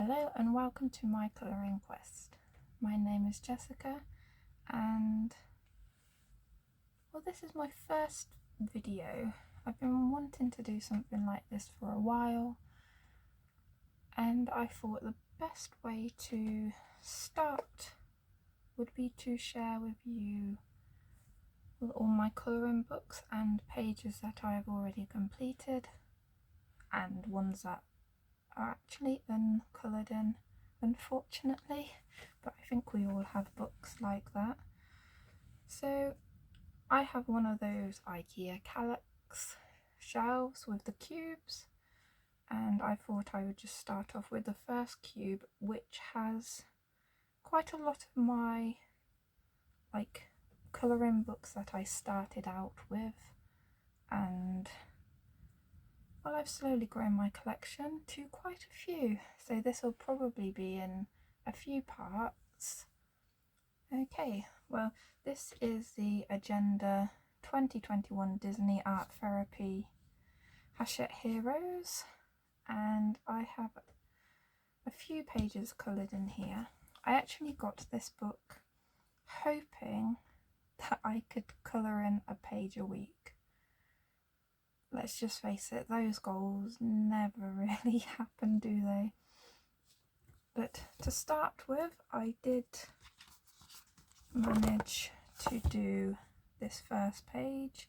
Hello and welcome to my colouring quest. My name is Jessica and this is my first video. I've been wanting to do something like this for a while and I thought the best way to start would be to share with you all my colouring books and pages that I have already completed and ones that are actually uncoloured in, unfortunately, but I think we all have books like that. So I have one of those IKEA Kallax shelves with the cubes, and I thought I would just start off with the first cube, which has quite a lot of my colouring books that I started out with, and well, I've slowly grown my collection to quite a few, so this will probably be in a few parts. Okay, well, this is the Agenda 2021 Disney Art Therapy Hachette Heroes, and I have a few pages coloured in here. I actually got this book hoping that I could colour in a page a week. Let's just face it, those goals never really happen, do they? But to start with, I did manage to do this first page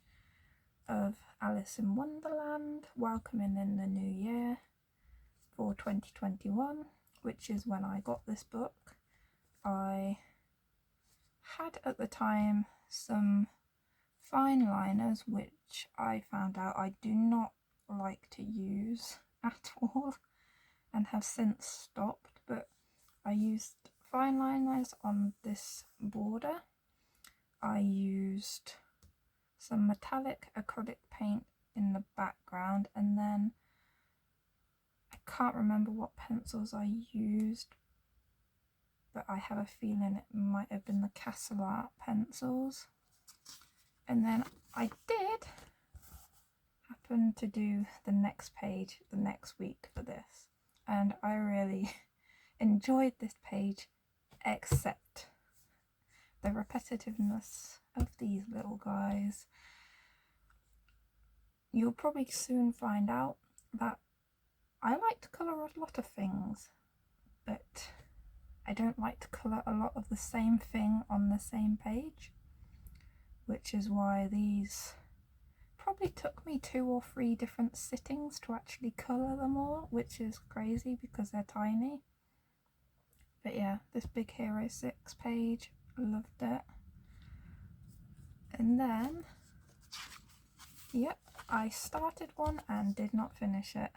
of Alice in Wonderland, welcoming in the new year for 2021, which is when I got this book. I had at the time some fine liners, which I found out I do not like to use at all and have since stopped, but I used fine liners on this border. I used some metallic acrylic paint in the background, and then I can't remember what pencils I used, but I have a feeling it might have been the Castle Art pencils. And then I did happen to do the next page the next week for this, and I really enjoyed this page, except the repetitiveness of these little guys. You'll probably soon find out that I like to colour a lot of things, but I don't like to colour a lot of the same thing on the same page, which is why these probably took me 2 or 3 different sittings to actually colour them all, which is crazy because they're tiny. But yeah, this Big Hero 6 page, loved it. And then, yep, I started one and did not finish it.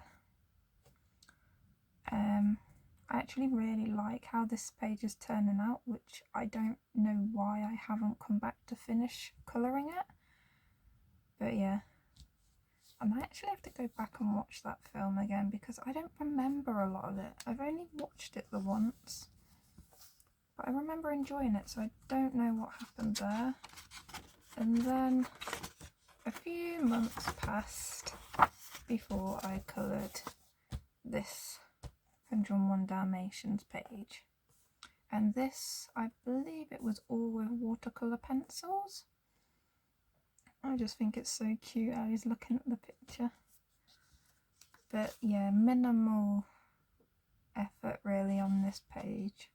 I actually really like how this page is turning out, which I don't know why I haven't come back to finish colouring it. But yeah, I might actually have to go back and watch that film again because I don't remember a lot of it. I've only watched it the once, but I remember enjoying it, so I don't know what happened there. And then a few months passed before I coloured this 101 Dalmatians page, and this, I believe it was all with watercolour pencils. I just think it's so cute how he's looking at the picture. But yeah, minimal effort really on this page,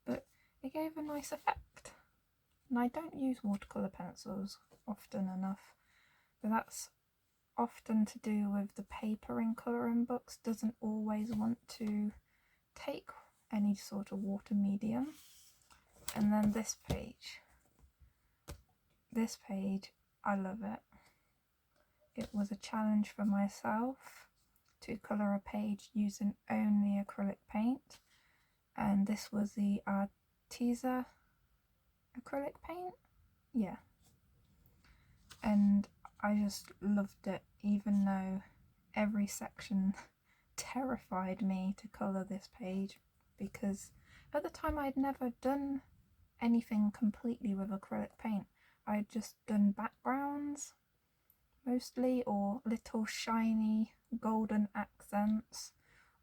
but it gave a nice effect. And I don't use watercolour pencils often enough, but that's often to do with the paper in colouring books doesn't always want to take any sort of water medium. And then this page, I love it. It was a challenge for myself to colour a page using only acrylic paint, and this was the Arteza acrylic paint, yeah, and I just loved it, even though every section terrified me to colour this page, because at the time I'd never done anything completely with acrylic paint. I'd just done backgrounds mostly, or little shiny golden accents,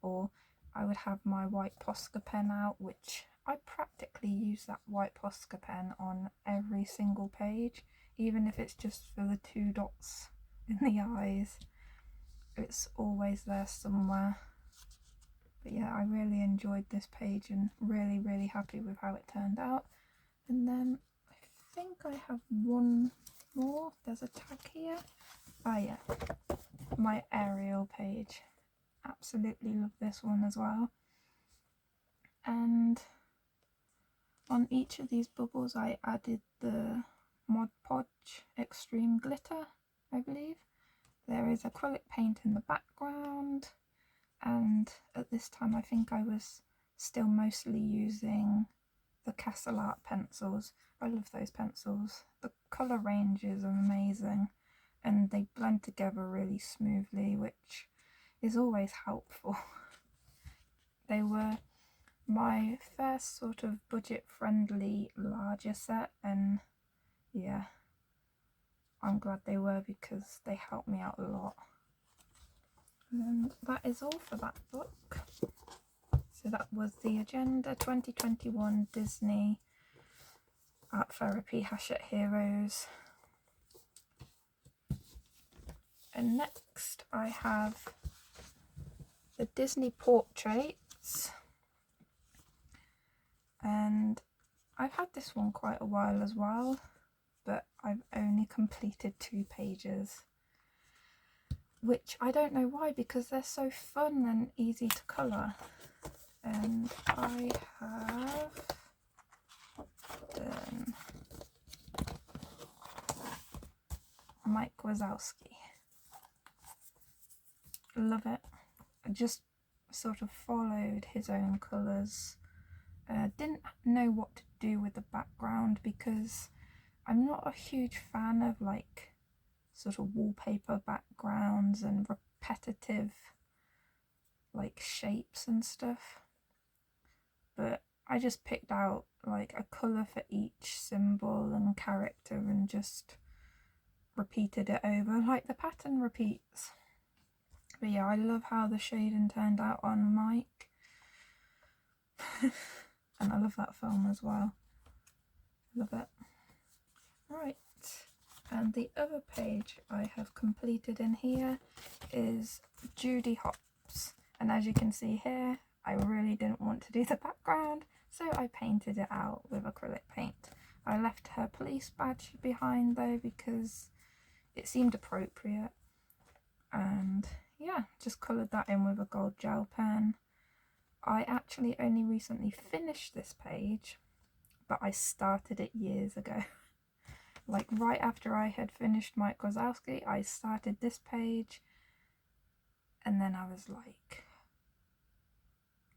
or I would have my white Posca pen out, which I practically use that white Posca pen on every single page, even if it's just for the 2 dots in the eyes. It's always there somewhere. But yeah, I really enjoyed this page and really happy with how it turned out. And then I think I have one more. There's a tag here. Ah yeah, my Arial page. Absolutely love this one as well. And on each of these bubbles I added the Mod Podge Extreme Glitter, I believe. There is acrylic paint in the background, and at this time I think I was still mostly using the Castle Art pencils. I love those pencils. The colour range is amazing and they blend together really smoothly, which is always helpful. They were my first sort of budget friendly larger set, and yeah, I'm glad they were because they helped me out a lot. And that is all for that book. So that was the Agenda 2021 Disney Art Therapy Hachette Heroes. And next I have the Disney Portraits. And I've had this one quite a while as well, but I've only completed 2 pages. Which I don't know why, because they're so fun and easy to colour. And I have done Mike Wazowski. Love it. I just sort of followed his own colours. Didn't know what to do with the background because I'm not a huge fan of like sort of wallpaper backgrounds and repetitive like shapes and stuff, but I just picked out like a colour for each symbol and character and just repeated it over like the pattern repeats. But yeah, I love how the shading turned out on Mike. And I love that film as well. Love it. Right. And the other page I have completed in here is Judy Hopps. And as you can see here, I really didn't want to do the background, so I painted it out with acrylic paint. I left her police badge behind though because it seemed appropriate. And yeah, just coloured that in with a gold gel pen. I actually only recently finished this page, but I started it years ago. Like right after I had finished Mike Wazowski, I started this page, and then I was like,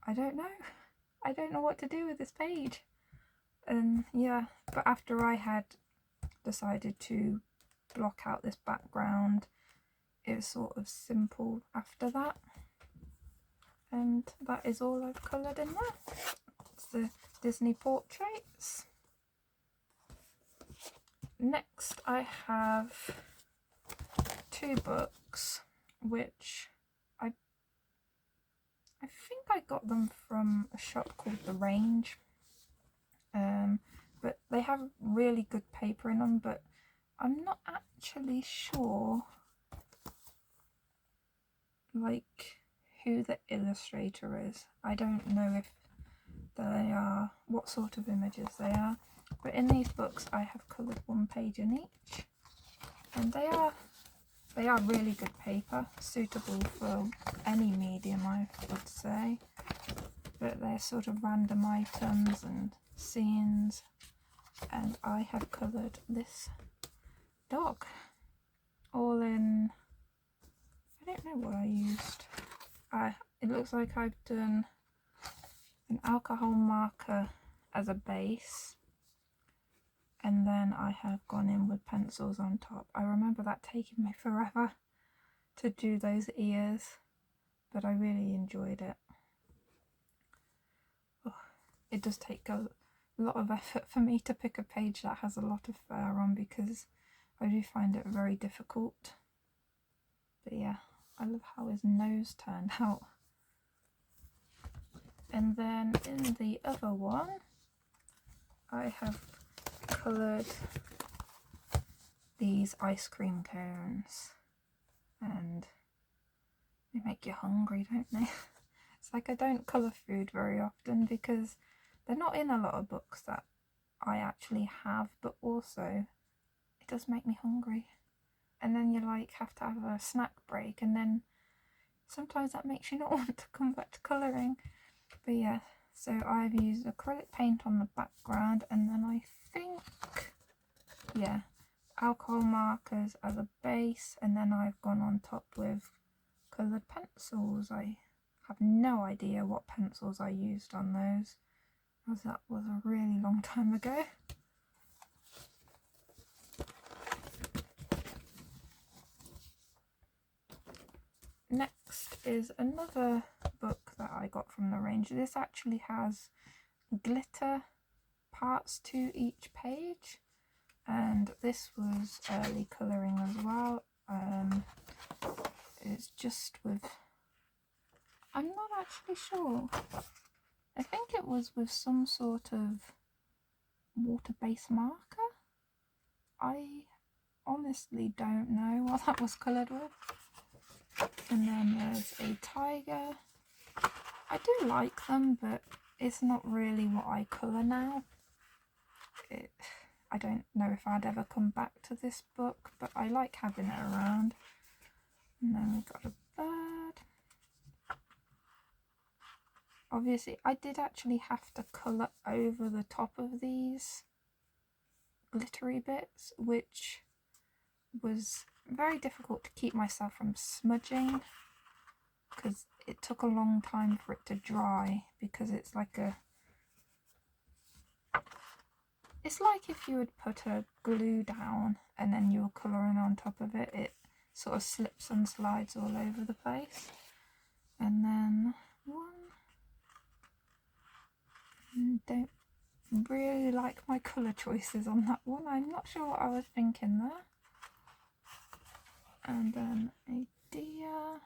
I don't know what to do with this page. And yeah, but after I had decided to block out this background, it was sort of simple after that. And that is all I've coloured in there. It's the Disney Portraits. Next I have 2 books which I think I got them from a shop called The Range, but they have really good paper in them, but I'm not actually sure like who the illustrator is. I don't know if they are, what sort of images they are, but in these books I have coloured 1 page in each, and they are really good paper, suitable for any medium I would say, but they're sort of random items and scenes, and I have coloured this dog all in, I don't know what I used. It looks like I've done an alcohol marker as a base, and then I have gone in with pencils on top. I remember that taking me forever to do those ears, but I really enjoyed it. Oh, it does take a lot of effort for me to pick a page that has a lot of fur on because I do find it very difficult. But yeah, I love how his nose turned out. And then in the other one, I have coloured these ice cream cones, and they make you hungry, don't they? It's like I don't colour food very often because they're not in a lot of books that I actually have, but also it does make me hungry. And then you like have to have a snack break, and then sometimes that makes you not want to come back to colouring. But yeah, so I've used acrylic paint on the background, and then I think, yeah, alcohol markers as a base, and then I've gone on top with coloured pencils. I have no idea what pencils I used on those, as that was a really long time ago. Next is another book that I got from the range. This actually has glitter parts to each page, and this was early colouring as well. It's just with, I'm not actually sure, I think it was with some sort of water-based marker. I honestly don't know what that was coloured with. And then there's a tiger. I do like them, but it's not really what I colour now. I don't know if I'd ever come back to this book, but I like having it around. And then we've got a bird. Obviously, I did actually have to colour over the top of these glittery bits, which was very difficult to keep myself from smudging, because it took a long time for it to dry, because it's like if you would put a glue down and then you were colouring on top of it, it sort of slips and slides all over the place. And then don't really like my colour choices on that one. I'm not sure what I was thinking there. And then a deer.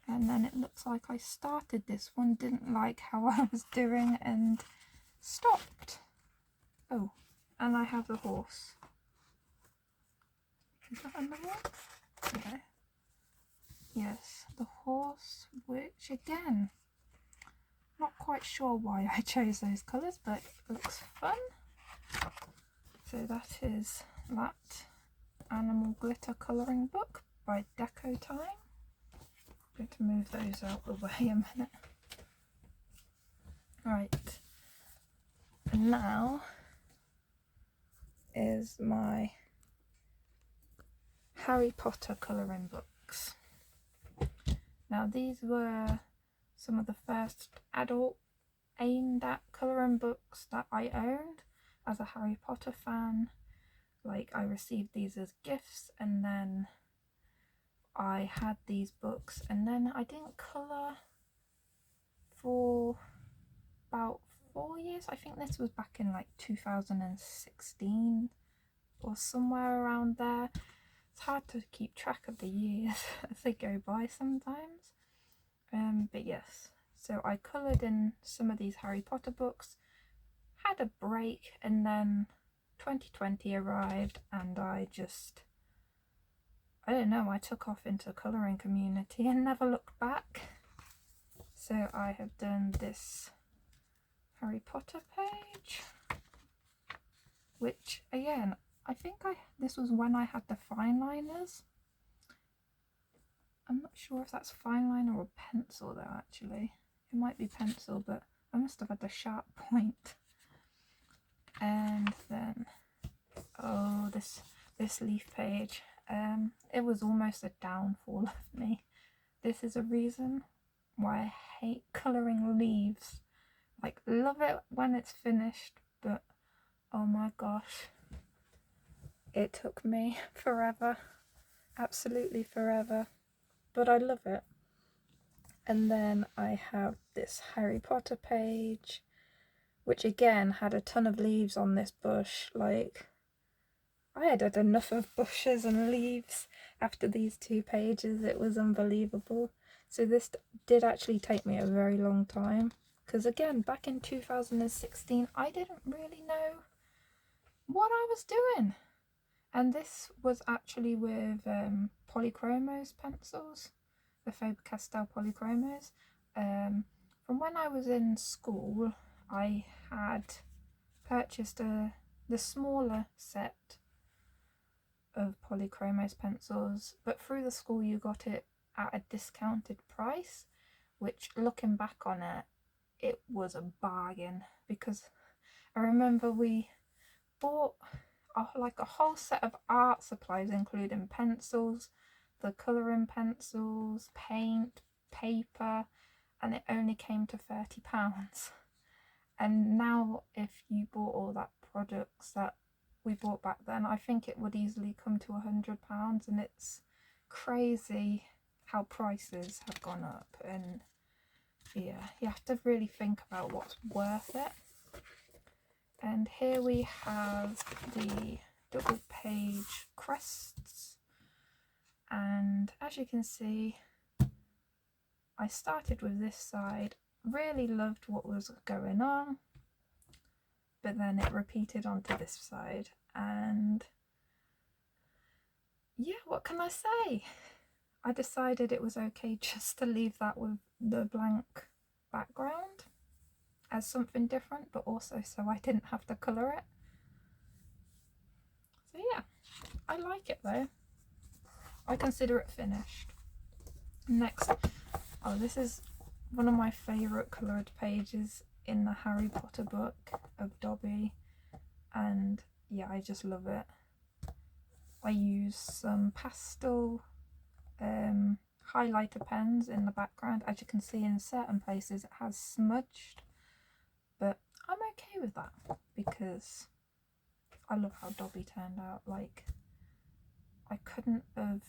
And then it looks like I started this one, didn't like how I was doing, and stopped. Oh, and I have the horse. Is that another one? Yeah. Yes, the horse, which again, not quite sure why I chose those colours, but it looks fun. So that is that animal glitter colouring book by Deco Time. I'm going to move those out of the way a minute. Right, and now is my Harry Potter colouring books. Now these were some of the first adult aimed at colouring books that I owned as a Harry Potter fan. Like, I received these as gifts, and then I had these books, and then I didn't colour for about 4 years. I think this was back in like 2016 or somewhere around there. It's hard to keep track of the years as they go by sometimes. But yes, so I coloured in some of these Harry Potter books, had a break, and then 2020 arrived, and I don't know, I took off into colouring community and never looked back. So I have done this Harry Potter page, which again, I think this was when I had the fine liners. I'm not sure if that's fine liner or pencil though, actually. It might be pencil, but I must have had the sharp point. And then, oh, this leaf page. It was almost a downfall of me. This is a reason why I hate colouring leaves. Like, love it when it's finished, but oh my gosh, it took me forever, absolutely forever, but I love it. And then I have this Harry Potter page, which again had a ton of leaves on this bush. Like, I had enough of bushes and leaves, after these 2 pages. It was unbelievable. So this did actually take me a very long time, because again, back in 2016 I didn't really know what I was doing. And this was actually with Polychromos pencils, the Faber-Castell Polychromos. From when I was in school, I had purchased the smaller set of Polychromos pencils, but through the school you got it at a discounted price, which, looking back on it, it was a bargain, because I remember we bought like a whole set of art supplies, including pencils, the colouring pencils, paint, paper, and it only came to £30. And now if you bought all that products that we bought back then, I think it would easily come to £100, and it's crazy how prices have gone up. And yeah, you have to really think about what's worth it. And here we have the double page crests, and as you can see, I started with this side, really loved what was going on, but then it repeated onto this side, and yeah, what can I say? I decided it was okay just to leave that with the blank background as something different, but also so I didn't have to colour it. So yeah, I like it though. I consider it finished. Next, oh, this is one of my favourite coloured pages in the Harry Potter book of Dobby, and yeah, I just love it. I use some pastel highlighter pens in the background. As you can see, in certain places it has smudged, but I'm okay with that because I love how Dobby turned out. Like, I couldn't have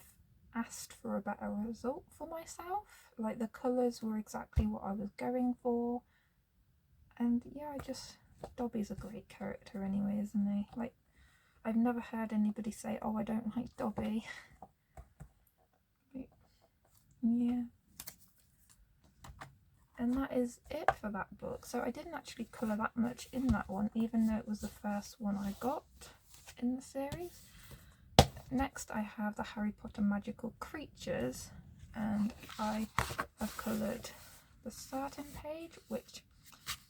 asked for a better result for myself. Like, the colours were exactly what I was going for, and yeah, Dobby's a great character anyway, isn't he? Like, I've never heard anybody say, oh, I don't like Dobby. Yeah. And that is it for that book. So I didn't actually colour that much in that one, even though it was the first one I got in the series. Next I have the Harry Potter Magical Creatures, and I have coloured the starting page, which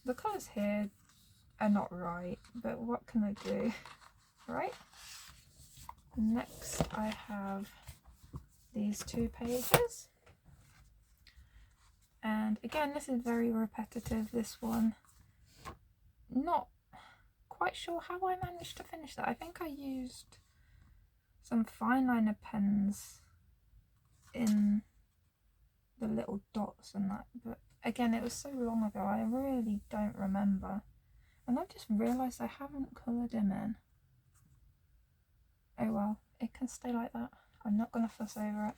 the colours here are not right, but what can I do, right? Next I have these 2 pages. And again, this is very repetitive, this one. Not quite sure how I managed to finish that. I think I used some fine liner pens in the little dots and that, but again, it was so long ago, I really don't remember. And I've just realised I haven't coloured him in. Oh well, it can stay like that. I'm not going to fuss over it.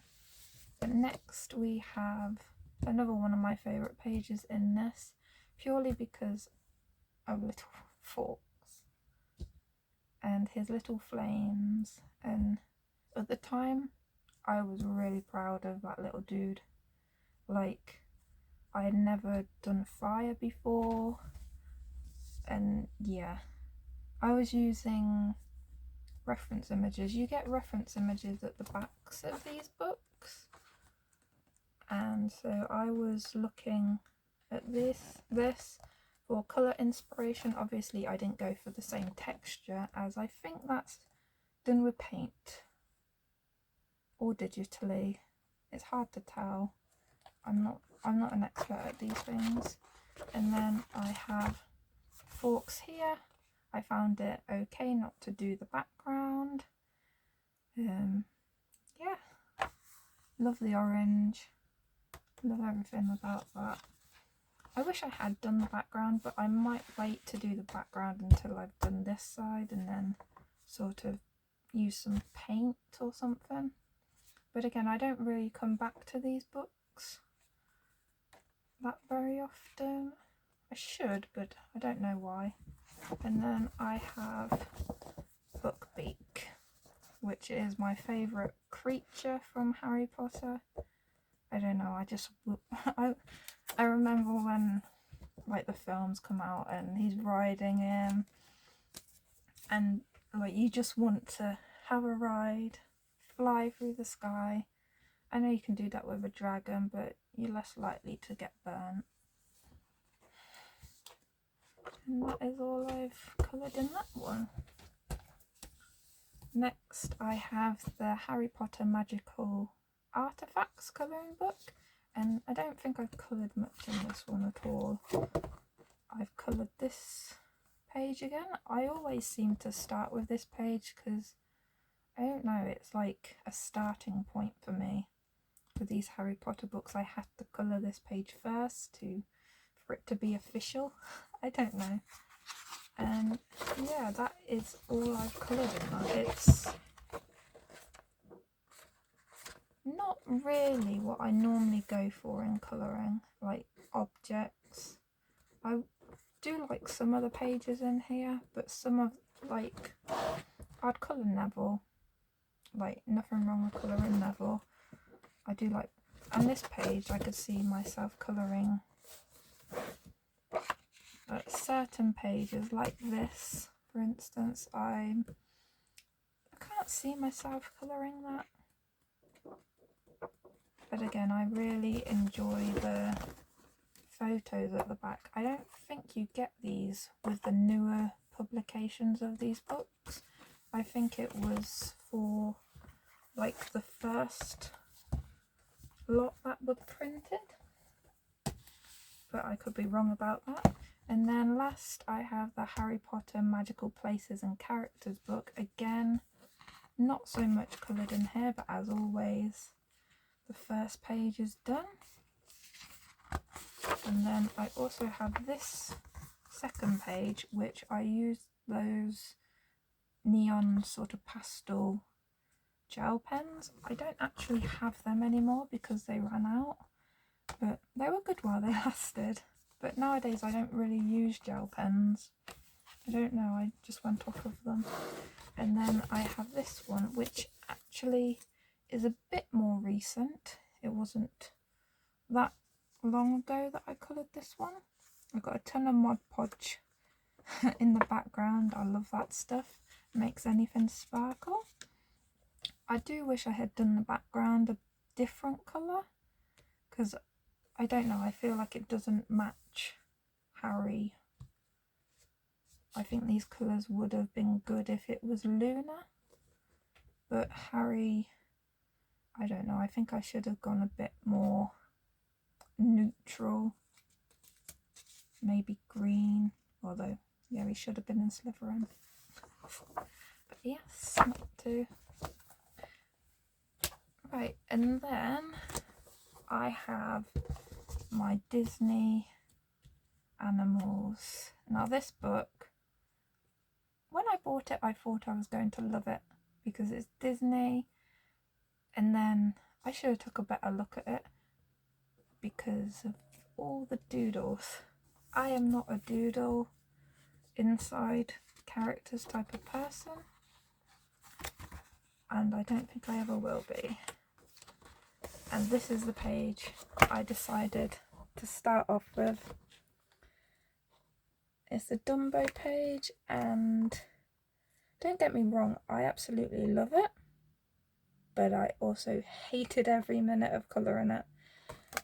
But next we have another one of my favourite pages in this, purely because of Little Fawkes and his little flames. And at the time I was really proud of that little dude. Like, I had never done fire before, and yeah, I was using reference images. You get reference images at the backs of these books, and so I was looking at this for colour inspiration. Obviously I didn't go for the same texture, as I think that's done with paint or digitally. It's hard to tell. I'm not an expert at these things. And then I have Fawkes here. I found it okay not to do the background. Yeah, love the orange, love everything about that. I wish I had done the background, but I might wait to do the background until I've done this side and then sort of use some paint or something. But again, I don't really come back to these books that very often. I should, but I don't know why. And then I have Buckbeak, which is my favourite creature from Harry Potter. I don't know, I remember when like the films come out and he's riding him, and like you just want to have a ride, fly through the sky. I know you can do that with a dragon, but you're less likely to get burnt. And that is all I've coloured in that one. Next I have the Harry Potter Magical Artifacts colouring book, and I don't think I've coloured much in this one at all. I've coloured this page again. I always seem to start with this page because I don't know, it's like a starting point for me. For these Harry Potter books I had to colour this page first for it to be official. I don't know. And yeah, that is all I've coloured in that. It's not really what I normally go for in colouring, like objects. I do like some other pages in here, but some of, like, I'd colour Neville. Like, nothing wrong with colouring Neville. I do like, on this page I could see myself colouring certain pages like this, for instance. I can't see myself colouring that. But again, I really enjoy the photos at the back. I don't think you get these with the newer publications of these books. I think it was for like the first lot that were printed, but I could be wrong about that. And then last I have the Harry Potter Magical Places and Characters book. Again, not so much coloured in here, but as always the first page is done. And then I also have this second page, which I used those neon sort of pastel gel pens. I don't actually have them anymore because they ran out, but they were good while they lasted. But nowadays I don't really use gel pens. I don't know, I just went off of them. And then I have this one, which actually is a bit more recent. It wasn't that long ago that I coloured this one. I've got a ton of Mod Podge in the background. I love that stuff. Makes anything sparkle. I do wish I had done the background a different colour, because I don't know, I feel like it doesn't match Harry. I think these colours would have been good if it was Luna, but Harry, I don't know, I think I should have gone a bit more neutral, maybe green, although yeah, he should have been in Slytherin. But yes, not to. Right, and then I have my Disney animals. Now this book, when I bought it I thought I was going to love it because it's Disney, and then I should have took a better look at it because of all the doodles. I am not a doodle inside characters type of person, and I don't think I ever will be. And this is the page I decided to start off with. It's the Dumbo page, and don't get me wrong, I absolutely love it, but I also hated every minute of colouring it.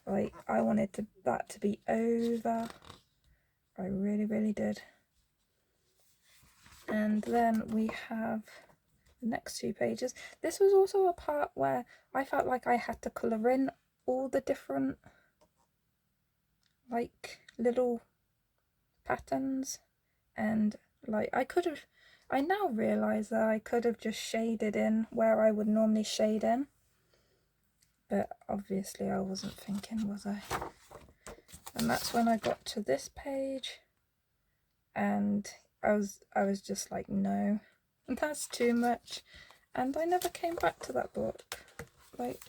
Like, I wanted that to be over. I really, really did. And then we have the next two pages. This was also a part where I felt like I had to colour in all the different like little patterns, and like I now realise that I could have just shaded in where I would normally shade in, but obviously I wasn't thinking, was I? And that's when I got to this page and I was just like, no, that's too much, and I never came back to that book. Like,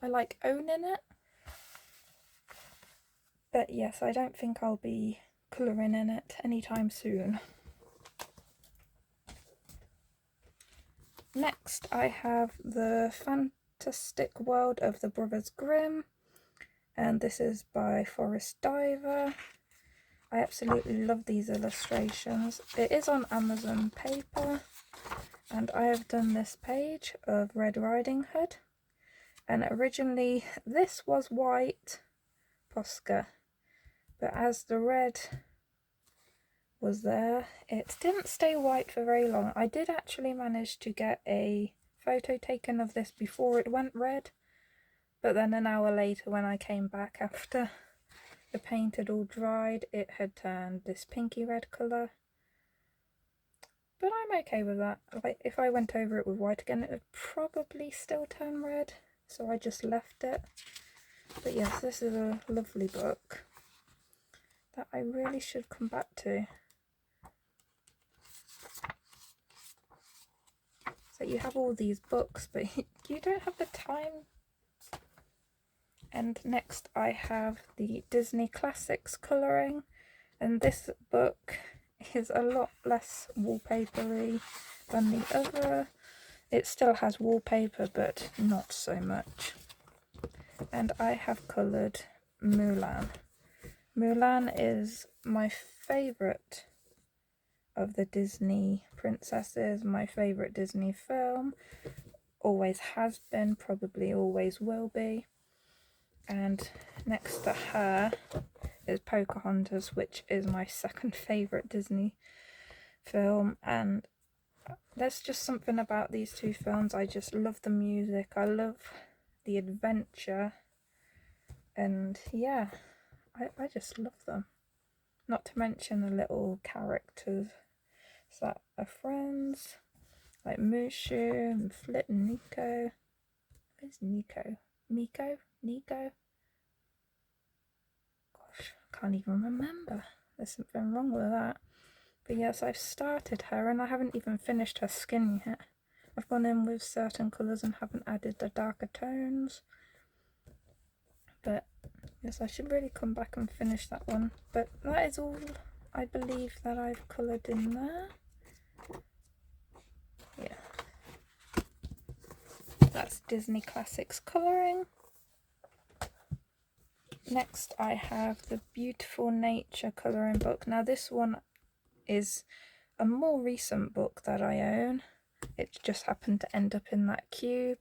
I like owning it, but yes, I don't think I'll be colouring in it anytime soon. Next I have The Fantastic World of the Brothers Grimm, and this is by Forrest Diver. I absolutely love these illustrations. It is on Amazon paper, and I have done this page of Red Riding Hood, and originally this was white Posca, but as the red was there, it didn't stay white for very long. I did actually manage to get a photo taken of this before it went red, but then an hour later when I came back after the paint had all dried, it had turned this pinky red colour. But I'm okay with that. Like, if I went over it with white again, it would probably still turn red, so I just left it. But yes, this is a lovely book that I really should come back to. So you have all these books, but you don't have the time. And next I have the Disney Classics colouring, and this book is a lot less wallpapery than the other. It still has wallpaper, but not so much. And I have coloured Mulan. Mulan is my favourite of the Disney princesses, my favourite Disney film. Always has been, probably always will be. And next to her is Pocahontas, which is my second favourite Disney film, and there's just something about these two films. I just love the music, I love the adventure, and yeah, I just love them. Not to mention the little characters that are friends, like Mushu and Flit and Nico. Where's Nico? Miko? Nico? Gosh, I can't even remember. There's something wrong with that. But yes, I've started her and I haven't even finished her skin yet. I've gone in with certain colours and haven't added the darker tones. But yes, I should really come back and finish that one. But that is all I believe that I've coloured in there. Yeah. That's Disney Classics colouring. Next I have the Beautiful Nature colouring book. Now this one is a more recent book that I own. It just happened to end up in that cube,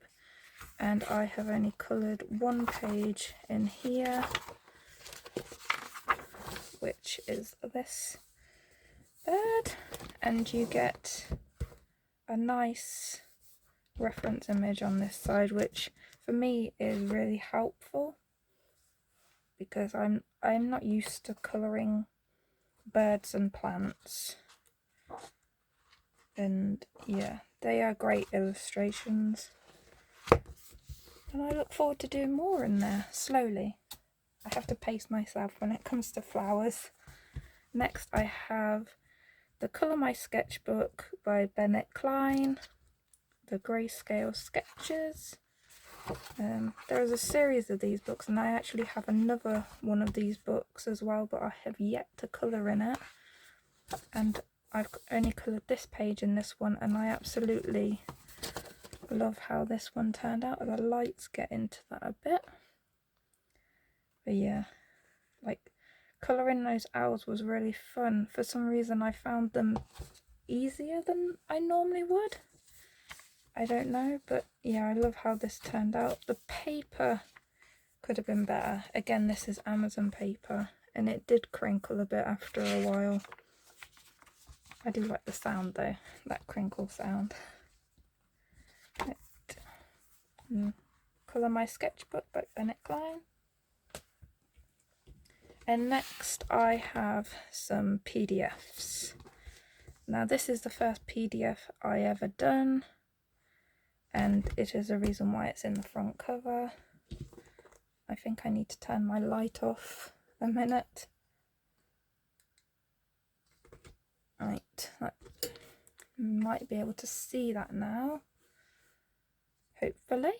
and I have only coloured one page in here, which is this bird, and you get a nice reference image on this side, which for me is really helpful because I'm not used to colouring birds and plants. And yeah, they are great illustrations, and I look forward to doing more in there slowly. I have to pace myself when it comes to flowers. Next I have the Colour My Sketchbook by Bennett Klein, the Grayscale Sketches. There is a series of these books, and I actually have another one of these books as well, but I have yet to colour in it. And I've only coloured this page in this one, and I absolutely love how this one turned out. The lights get into that a bit. But yeah, like, colouring those owls was really fun. For some reason I found them easier than I normally would. I don't know, but yeah, I love how this turned out. The paper could have been better. Again, this is Amazon paper, and it did crinkle a bit after a while. I do like the sound though, that crinkle sound. Right. Colour My Sketchbook by Bennett Klein. And next I have some PDFs. Now this is the first PDF I ever done, and it is a reason why it's in the front cover. I think I need to turn my light off a minute. Right, might be able to see that now, hopefully.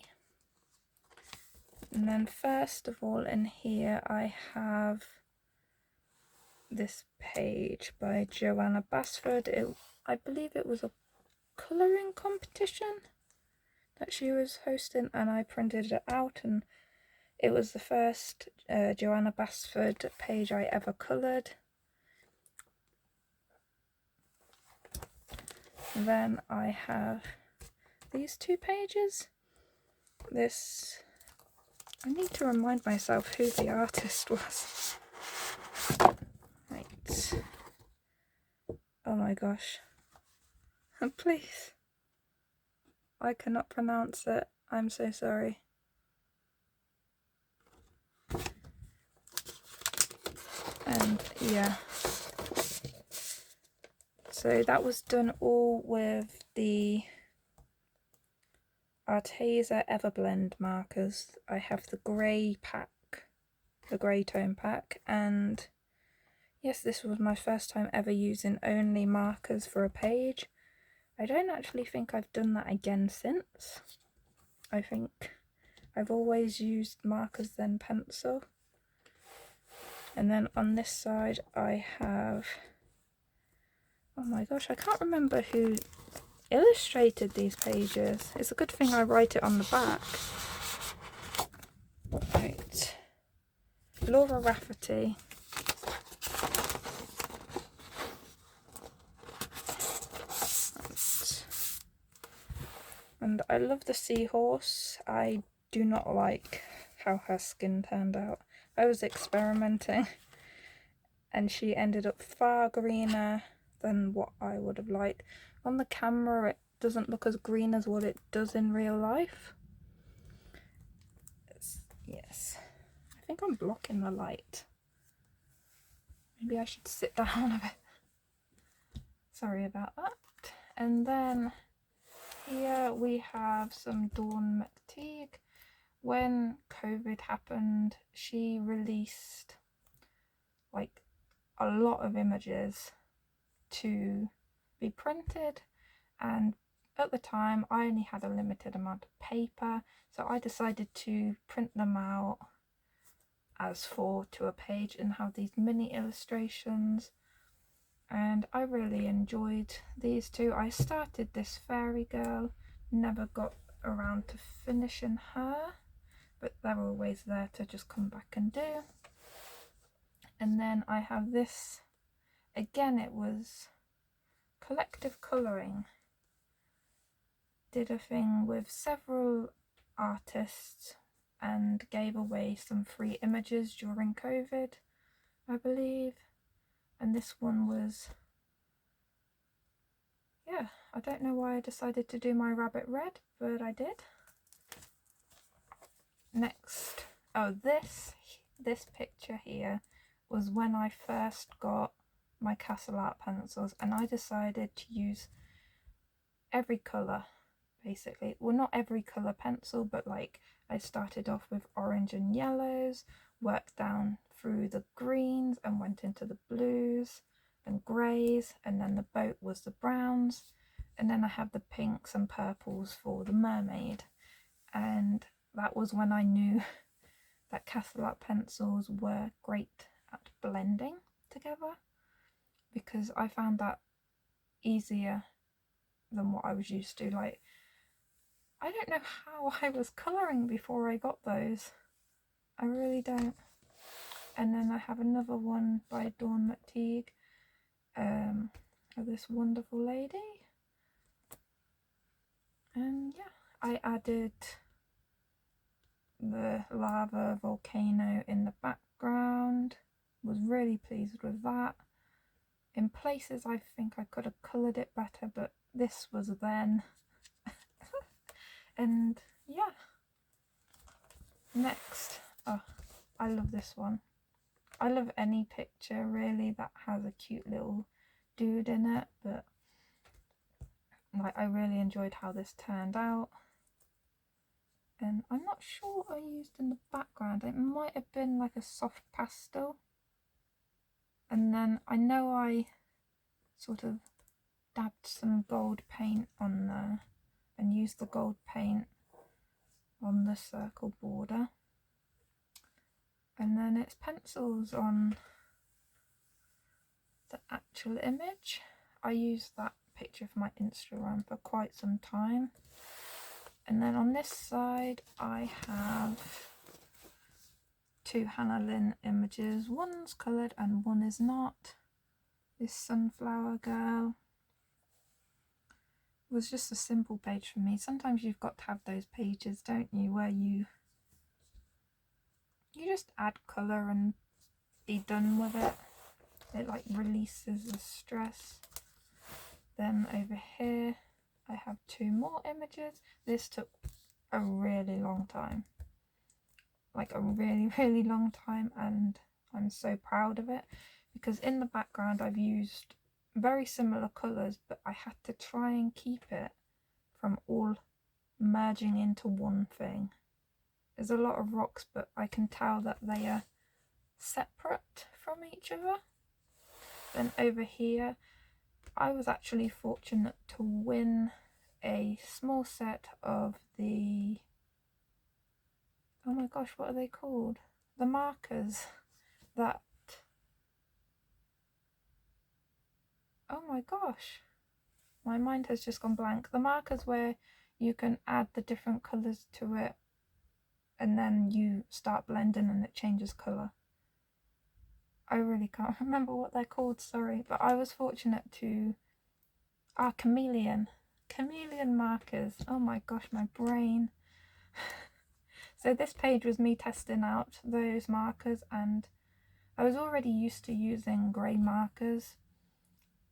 And then first of all in here I have this page by Joanna Basford. I believe it was a colouring competition that she was hosting, and I printed it out, and it was the first Joanna Basford page I ever coloured. Then I have these two pages. This, I need to remind myself who the artist was. Right. Oh my gosh. Please. I cannot pronounce it. I'm so sorry. And yeah. So that was done all with the Arteza Everblend markers. I have the grey pack, the grey tone pack, and yes, this was my first time ever using only markers for a page. I don't actually think I've done that again since. I think I've always used markers then pencil. And then on this side I have, oh my gosh, I can't remember who illustrated these pages. It's a good thing I write it on the back. Right. Laura Rafferty. And I love the seahorse. I do not like how her skin turned out. I was experimenting and she ended up far greener than what I would have liked. On the camera it doesn't look as green as what it does in real life. Yes. I think I'm blocking the light. Maybe I should sit down a bit. Sorry about that. And then here we have some Dawn McTeague. When COVID happened, she released like a lot of images to be printed, and at the time I only had a limited amount of paper, so I decided to print them out as 4 to a page and have these mini illustrations, and I really enjoyed these two. I started this fairy girl, never got around to finishing her, but they're always there to just come back and do. And then I have this, again it was collective colouring. Did a thing with several artists and gave away some free images during COVID, I believe. And this one was, yeah, I don't know why I decided to do my rabbit red, but I did. Next, oh, this picture here was when I first got my Castle Art pencils, and I decided to use every colour basically. Well, not every colour pencil, but like I started off with orange and yellows, worked down through the greens and went into the blues and greys, and then the boat was the browns, and then I have the pinks and purples for the mermaid. And that was when I knew that Castle Art pencils were great at blending together, because I found that easier than what I was used to. Like, I don't know how I was colouring before I got those. I really don't. And then I have another one by Dawn McTeague, of this wonderful lady. And yeah, I added the lava volcano in the background. Was really pleased with that. In places I think I could have coloured it better, but this was then. And yeah. Next, oh, I love this one. I love any picture really that has a cute little dude in it, but like I really enjoyed how this turned out. And I'm not sure what I used in the background. It might have been like a soft pastel. And then I know I sort of dabbed some gold paint on there and used the gold paint on the circle border. And then it's pencils on the actual image. I used that picture for my Instagram for quite some time. And then on this side I have 2 Hannah Lynn images. One's coloured and one is not. This sunflower girl was just a simple page for me. Sometimes you've got to have those pages, don't you, where you just add colour and be done with it. It like releases the stress. Then over here I have 2 more images. This took a really long time, like a really long time, and I'm so proud of it because in the background I've used very similar colours, but I had to try and keep it from all merging into one thing. There's a lot of rocks, but I can tell that they are separate from each other. Then over here I was actually fortunate to win a small set of the, oh my gosh, what are they called? The markers that, oh my gosh, my mind has just gone blank. The markers where you can add the different colours to it and then you start blending and it changes colour. I really can't remember what they're called, sorry, but I was fortunate to, chameleon markers. Oh my gosh, my brain. So this page was me testing out those markers, and I was already used to using grey markers,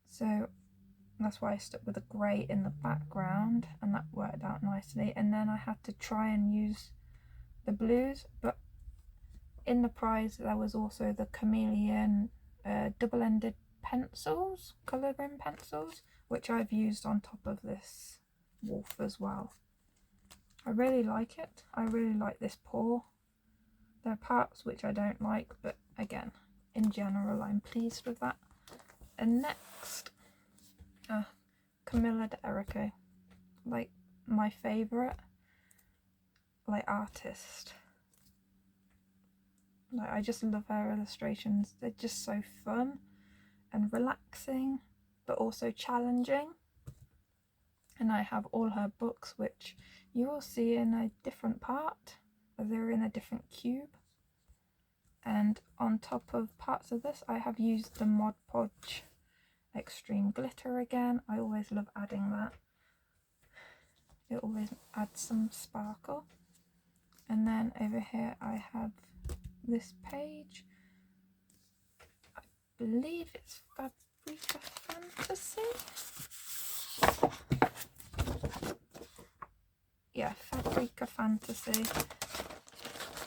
so that's why I stuck with the grey in the background, and that worked out nicely. And then I had to try and use the blues, but in the prize there was also the chameleon double-ended pencils, colouring pencils, which I've used on top of this wolf as well. I really like it. I really like this paw. There are parts which I don't like, but again, in general I'm pleased with that. And next, Camilla D'Errico, like my favourite like artist. Like, I just love her illustrations. They're just so fun and relaxing, but also challenging. And I have all her books, which you will see in a different part, as they're in a different cube. And on top of parts of this, I have used the Mod Podge Extreme Glitter again. I always love adding that. It always adds some sparkle. And then over here I have this page. I believe it's Fabrica Fantasy. Yeah, Fabrica Fantasy.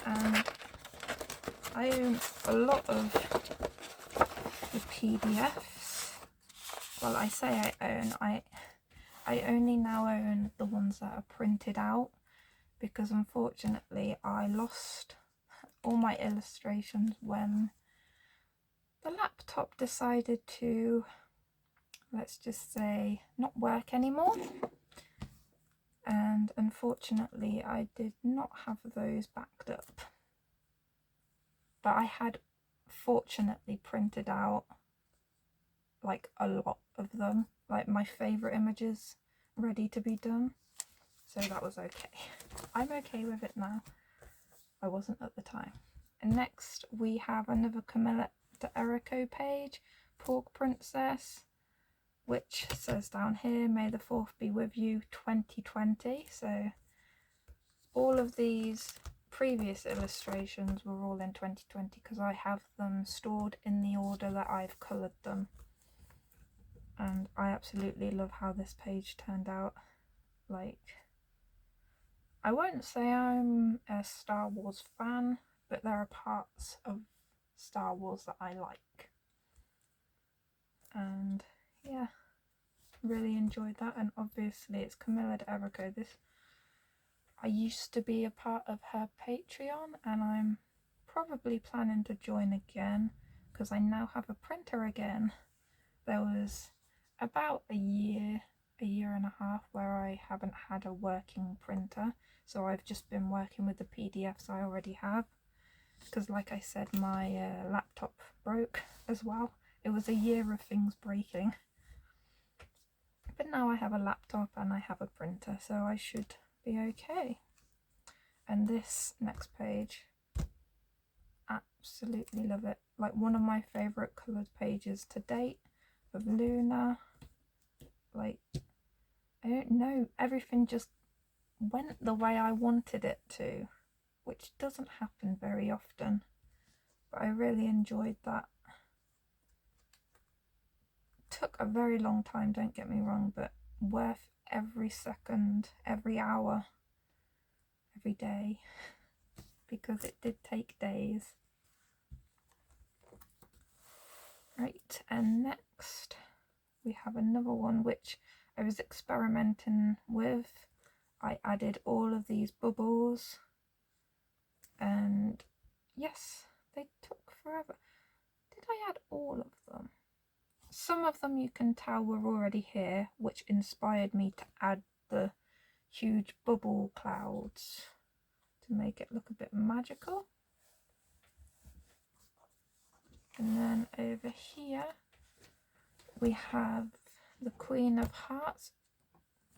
And I own a lot of the PDFs. Well, I say I own, I only now own the ones that are printed out, because unfortunately I lost all my illustrations when the laptop decided to, let's just say, not work anymore. And unfortunately I did not have those backed up, but I had fortunately printed out like a lot of them, like my favourite images ready to be done, so that was okay. I'm okay with it now. I wasn't at the time. And next we have another Camilla D'Errico page, Pork Princess, which says down here, May the 4th be with you 2020. So all of these previous illustrations were all in 2020 because I have them stored in the order that I've coloured them. And I absolutely love how this page turned out. Like, I won't say I'm a Star Wars fan, but there are parts of Star Wars that I like. And yeah, really enjoyed that. And obviously it's Camilla D'Errico. I used to be a part of her Patreon, and I'm probably planning to join again because I now have a printer again. There was about a year and a half where I haven't had a working printer, so I've just been working with the PDFs I already have, because like I said, my laptop broke as well. It was a year of things breaking. But now I have a laptop and I have a printer, so I should be okay. And this next page, absolutely love it. Like one of my favourite coloured pages to date of Luna. Like, I don't know, everything just went the way I wanted it to, which doesn't happen very often, but I really enjoyed that. Took a very long time, don't get me wrong, but worth every second, every hour, every day, because it did take days. Right, and next we have another one which I was experimenting with. I added all of these bubbles, and yes, they took forever. Did I add all of them? Some of them you can tell were already here, which inspired me to add the huge bubble clouds to make it look a bit magical. And then over here we have the Queen of Hearts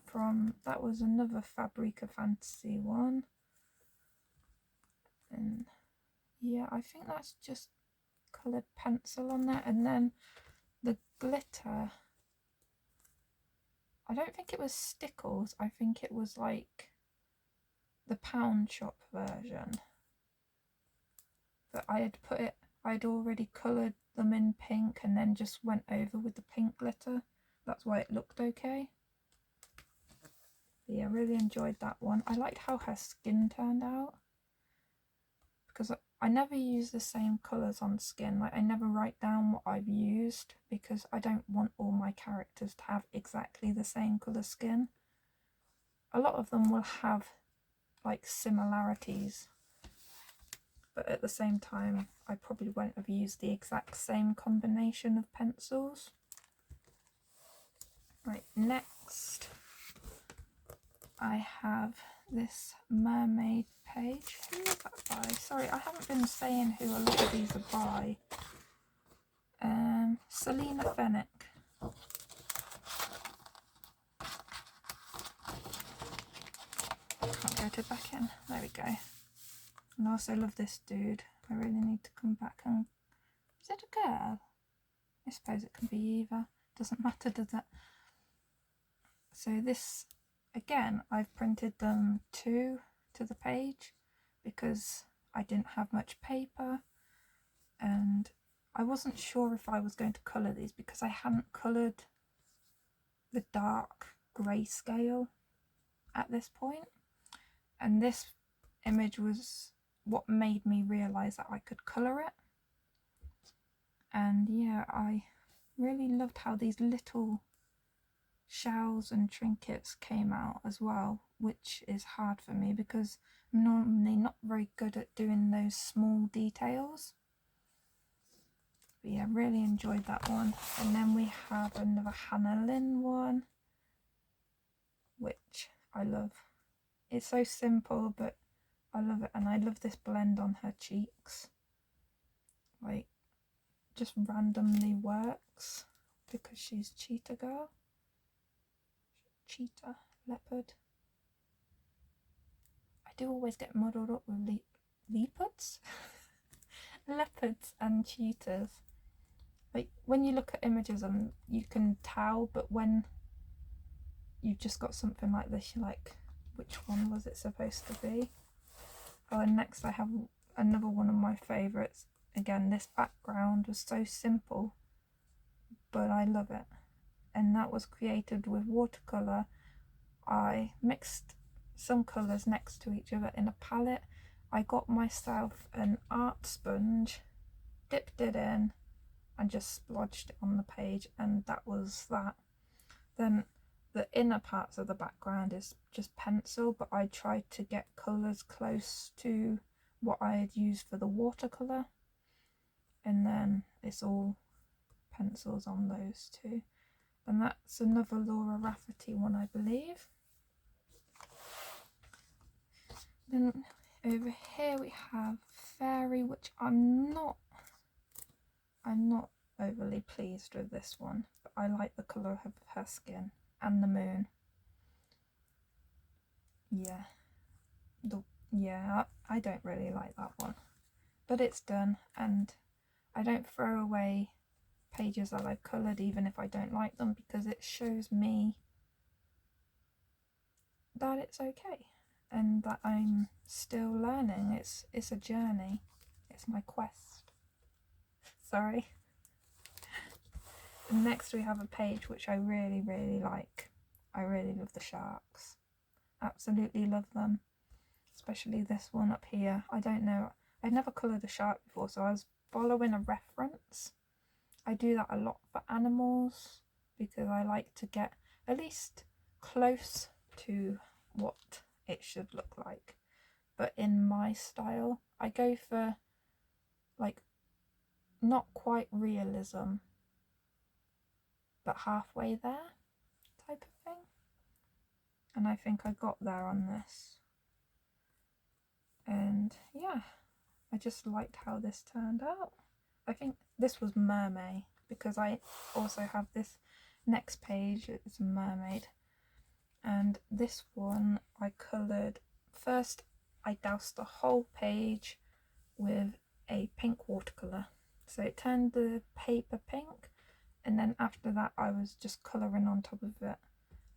from, that was another Fabrica Fantasy one. And yeah, I think that's just coloured pencil on there. And then the glitter, I don't think it was Stickles, I think it was like the pound shop version. But I'd already coloured them in pink and then just went over with the pink glitter. That's why it looked okay. But yeah, I really enjoyed that one. I liked how her skin turned out, because I never use the same colours on skin. Like, I never write down what I've used because I don't want all my characters to have exactly the same colour skin. A lot of them will have like similarities, but at the same time I probably won't have used the exact same combination of pencils. Right, next I have this mermaid page. Who is that by? Sorry, I haven't been saying who a lot of these are by. Selena Fennick. Can't go to back in. There we go. And I also love this dude. I really need to come back and... Is it a girl? I suppose it can be either. Doesn't matter, does it? So this, again, I've printed them two to the page because I didn't have much paper, and I wasn't sure if I was going to colour these because I hadn't coloured the dark grayscale at this point. And this image was what made me realise that I could colour it. And yeah, I really loved how these little shells and trinkets came out as well, which is hard for me because I'm normally not very good at doing those small details. But yeah, really enjoyed that one. And then we have another Hannah Lynn one, which I love. It's so simple, but I love it. And I love this blend on her cheeks. Like, just randomly works because she's Cheetah Girl. Cheetah, leopard. I do always get muddled up with leopards? Leopards and cheetahs. Like, when you look at images of them, you can tell, but when you've just got something like this, you're like, which one was it supposed to be? Oh, and next I have another one of my favourites. Again, this background was so simple, but I love it. And that was created with watercolour. I mixed some colours next to each other in a palette. I got myself an art sponge, dipped it in, and just splodged it on the page, and that was that. Then the inner parts of the background is just pencil, but I tried to get colours close to what I had used for the watercolour, and then it's all pencils on those two. And that's another Laura Rafferty one, I believe. Then over here we have Fairy, which I'm not overly pleased with this one, but I like the colour of her skin and the moon. I don't really like that one, but it's done, and I don't throw away pages that I've coloured even if I don't like them, because it shows me that it's okay and that I'm still learning. It's a journey. It's my quest. Sorry. Next we have a page which I really like. I really love the sharks. Absolutely love them. Especially this one up here. I don't know. I'd never coloured a shark before, so I was following a reference. I do that a lot for animals because I like to get at least close to what it should look like. But in my style, I go for like not quite realism, but halfway there type of thing. And I think I got there on this. And yeah, I just liked how this turned out. I think this was mermaid, because I also have this next page, it's a mermaid. And this one I coloured, first I doused the whole page with a pink watercolour. So it turned the paper pink, and then after that I was just colouring on top of it.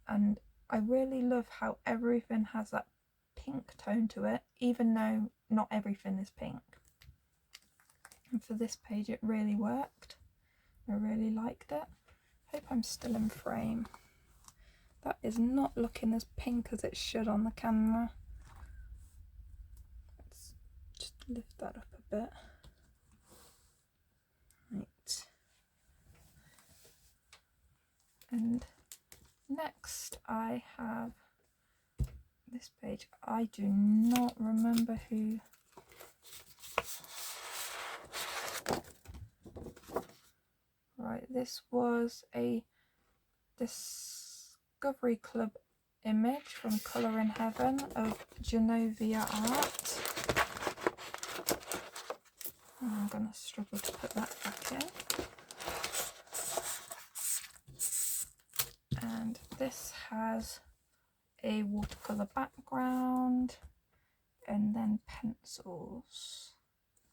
And I really love how everything has that pink tone to it, even though not everything is pink. And for this page it really worked. I really liked it. Hope I'm still in frame. That is not looking as pink as it should on the camera. Let's just lift that up a bit. Right. And next I have this page. I do not remember who. Right, this was a Discovery Club image from Colour in Heaven of Genovia Art. I'm going to struggle to put that back in. And this has a watercolour background and then pencils.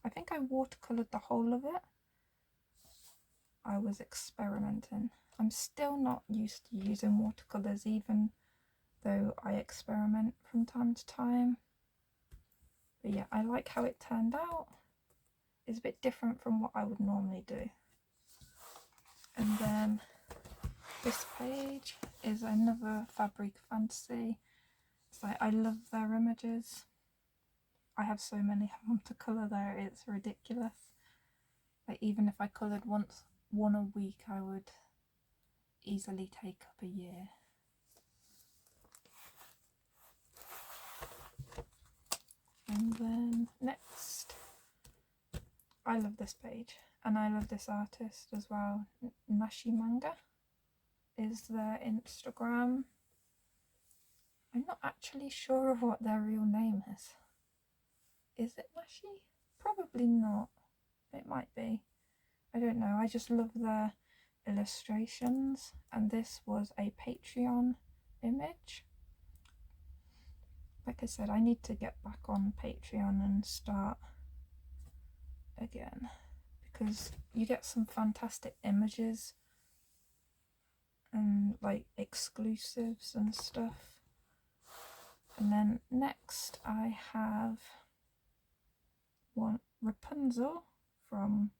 I think I watercoloured the whole of it. I was experimenting. I'm still not used to using watercolours, even though I experiment from time to time. But yeah, I like how it turned out. It's a bit different from what I would normally do. And then this page is another Fabric Fantasy. It's like, I love their images. I have so many of them to colour there, it's ridiculous. Like, even if I coloured one a week, I would easily take up a year. And then next, I love this page, and I love this artist as well. Nashi Manga is their Instagram. I'm not actually sure of what their real name is. Is it Nashi? Probably not. It might be. I don't know. I just love their illustrations, and this was a Patreon image. Like I said, I need to get back on Patreon and start again, because you get some fantastic images and like exclusives and stuff. And then next I have one Rapunzel from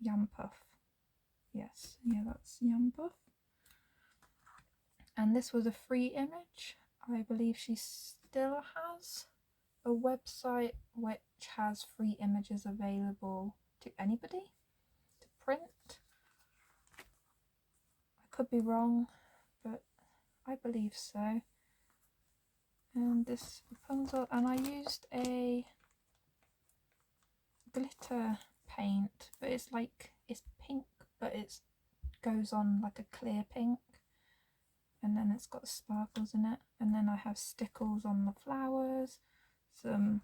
Yampuff. Yes, yeah, that's Yampuff. And this was a free image. I believe she still has a website which has free images available to anybody to print. I could be wrong, but I believe so. And this Rapunzel, and I used a glitter paint, but it's pink, but it goes on like a clear pink, and then it's got sparkles in it. And then I have stickles on the flowers, some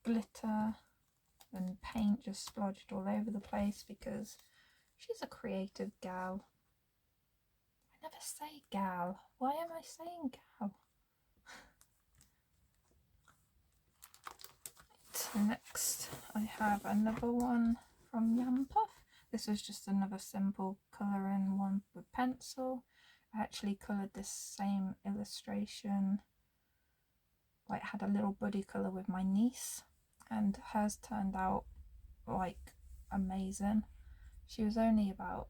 glitter and paint just splodged all over the place because she's a creative gal. I never say gal. Why am I saying gal? Next, I have another one from Yampuff. This was just another simple colouring one with pencil. I actually coloured this same illustration, like had a little buddy colour with my niece, and hers turned out like amazing. She was only about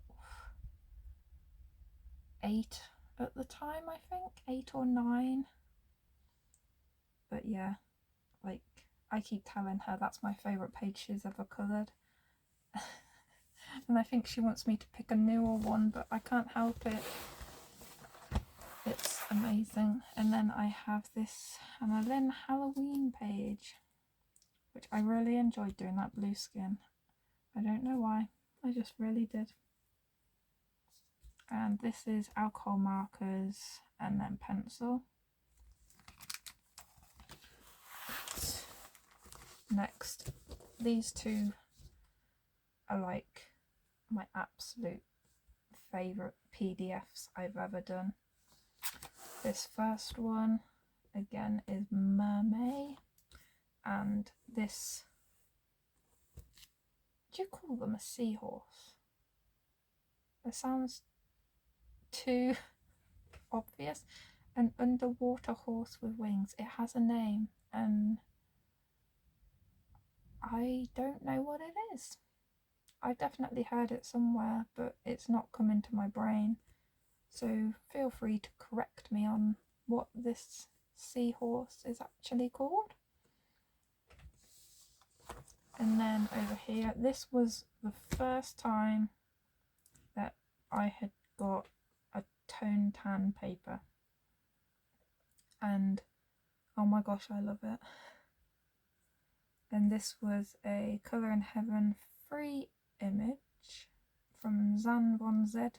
8 at the time, I think, 8 or 9. But yeah, like I keep telling her that's my favourite page she's ever coloured. And I think she wants me to pick a newer one, but I can't help it. It's amazing. And then I have this Annalyn Halloween page, which I really enjoyed doing that blue skin. I don't know why, I just really did. And this is alcohol markers and then pencil. Next, these two are like my absolute favourite PDFs I've ever done. This first one again is Mermaid, and this, do you call them a seahorse? It sounds too obvious. An underwater horse with wings. It has a name and I don't know what it is. I've definitely heard it somewhere, but it's not come into my brain. So feel free to correct me on what this seahorse is actually called. And then over here, this was the first time that I had got a tone tan paper. And oh my gosh, I love it. And this was a Colour in Heaven free image from Zan Von Zed,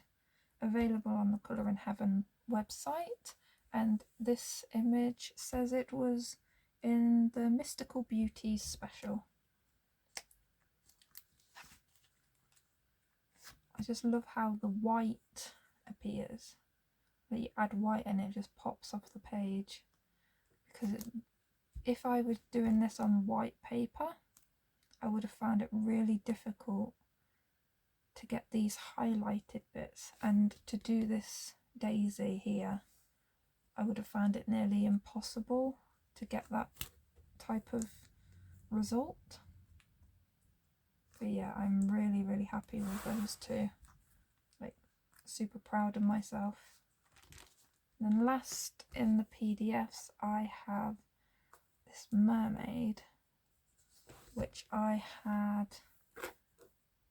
available on the Colour in Heaven website. And this image says it was in the Mystical Beauties special. I just love how the white appears. That you add white and it just pops off the page. Because if I was doing this on white paper, I would have found it really difficult to get these highlighted bits, and to do this daisy here, I would have found it nearly impossible to get that type of result. But yeah, I'm really happy with those two. Like, super proud of myself. And then last in the PDFs, I have this mermaid, which I had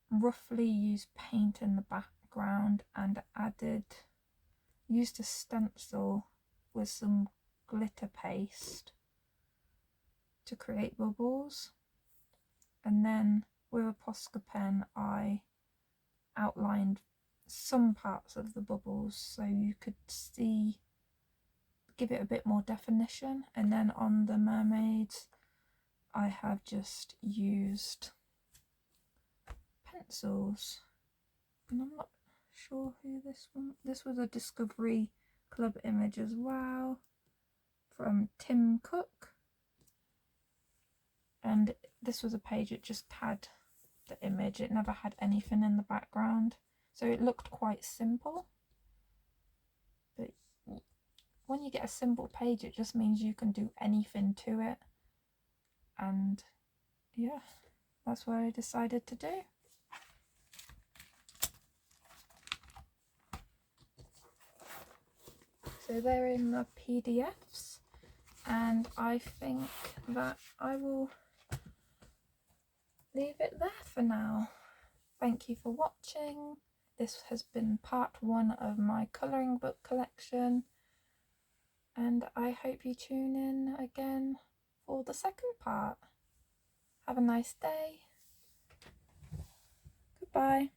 roughly used paint in the background and used a stencil with some glitter paste to create bubbles. And then with a Posca pen, I outlined some parts of the bubbles so you could see, give it a bit more definition. And then on the mermaids, I have just used pencils, and I'm not sure who this was a Discovery Club image as well from Tim Cook, and this was a page, it just had the image, it never had anything in the background, so it looked quite simple. But when you get a simple page, it just means you can do anything to it, and yeah, that's what I decided to do. So they're in the PDFs, and I think that I will leave it there for now. Thank you for watching. This has been part 1 of my colouring book collection, and I hope you tune in again for the second part. Have a nice day. Goodbye.